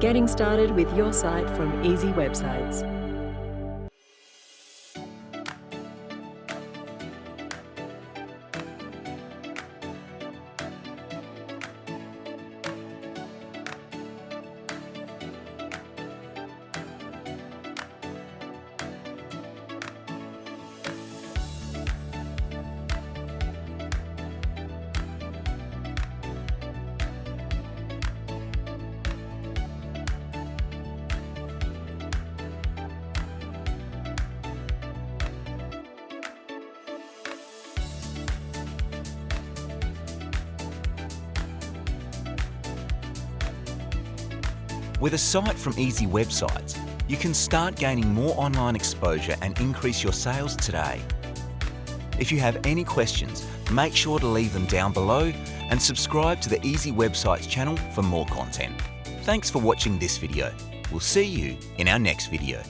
getting started with your site from Easy Websites. With a site from Easy Websites, you can start gaining more online exposure and increase your sales today. If you have any questions, make sure to leave them down below and subscribe to the Easy Websites channel for more content. Thanks for watching this video. We'll see you in our next video.